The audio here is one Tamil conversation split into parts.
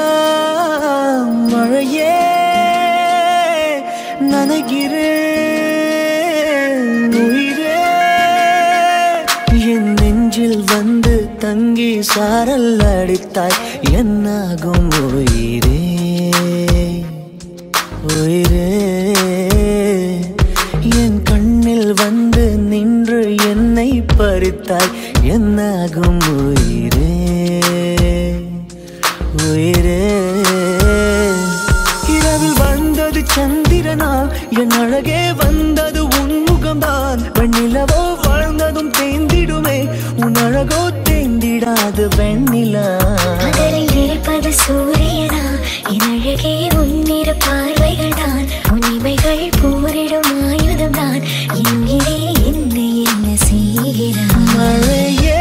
மனசெல்லாம் மழையே நனைகிறேன் உயிரே என் நெஞ்சில் வந்து தங்கி சாரல் அடித்தாய் என்னாகும் உயிரே உயிரே என் கண்ணில் வந்து நின்று என்னை பறித்தாய் என்னாகும் உயிரே உயிரே இரவில் வந்தது சந்திரனா என் அழகே வந்தது உன் முகம்தான் வெண்ணிலவோ வாழ்ந்ததும் தேந்திடுமே உன் அழகோ தேந்திடாது வெண்ணிலா இருப்பது சூரியனா என் அழகே உன்னிரு பார்வைகள் தான் உன்னிமைகள் போரிடும் ஆயுதம் தான் எங்கே என்னை என்ன செய்கிறான் மழையே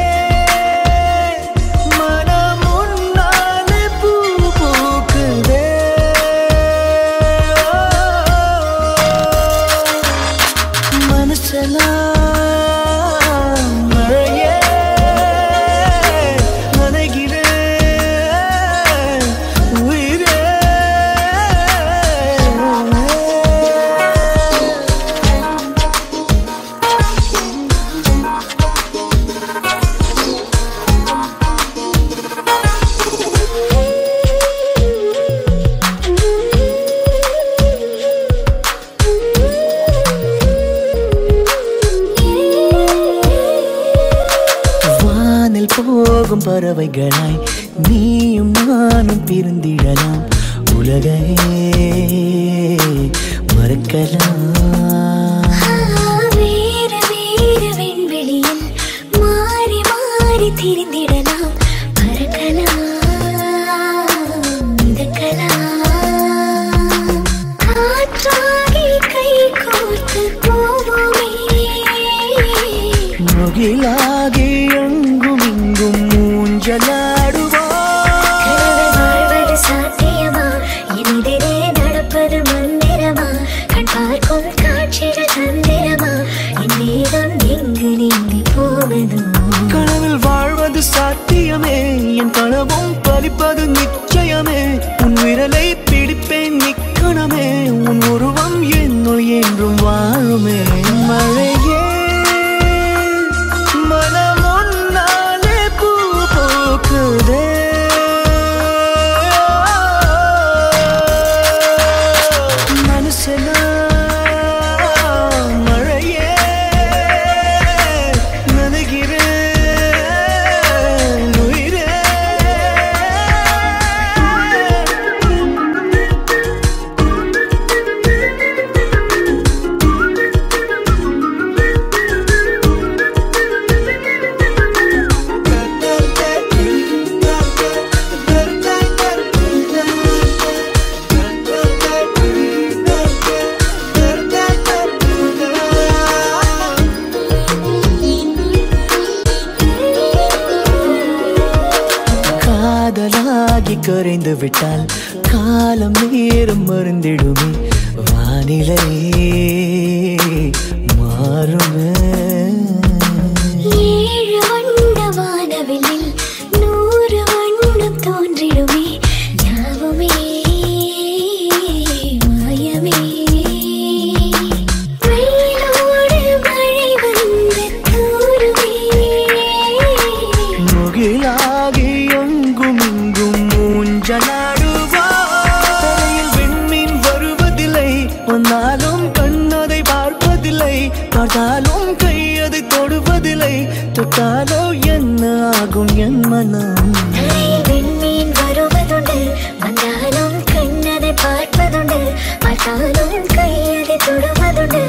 போகும் பறவைகளாய் நீயும் நானும் பிரிந்திடலாம் உலகையே மறக்கலாம் வேறு வேறு விண்வெளியில் மாறி மாறி திரிந்திடலாம் பறக்கலாம் மிதக்கலாம் காற்றாகி கை கோர்த்து போவோமே முகிலாகி எங்கும் இங்கும் மூஞ்சலாடுவாழ்வது சாத்தியமா எதிரே நடப்பது மந்திரமா கண் பார்க்கும் காட்சிகள் தந்திரமா என் தேகம் எங்கு நீங்கி போவதோ கனவில் வாழ்வது சாத்தியமே என் கனவும் பலிப்பது நிச்சயமே உன் விரலை பிடிப்பேன் நிக்கணமே உன் உருவம் என்னுள் என்றும் வாழுமே மழையே கரைந்து விட்டால் காலம் நேரம் மறந்திடுமே வானிலை மாறுமே ஏழு வண்ண வானவில்லில் 100 வண்ணம் தோன்றிடுமே யாவுமே மாயமே வெயிலோடு மழை வந்து தூருமே முகிலாகி எங்கும் இங்கும் மூஞ்சலாடுவாயில் விண்மீன் வருவதில்லை வந்தாலும் கண்ணதை பார்ப்பதில்லை பார்த்தாலும் கையதை தொடுவதில்லை தொட்டாலோ என்ன ஆகும் என் மனம் விண்மீன் வருவதுண்டு வந்தாலும் கண்ணதை பார்ப்பதுண்டு பார்த்தாலும் கையதை தொடுவதுண்டு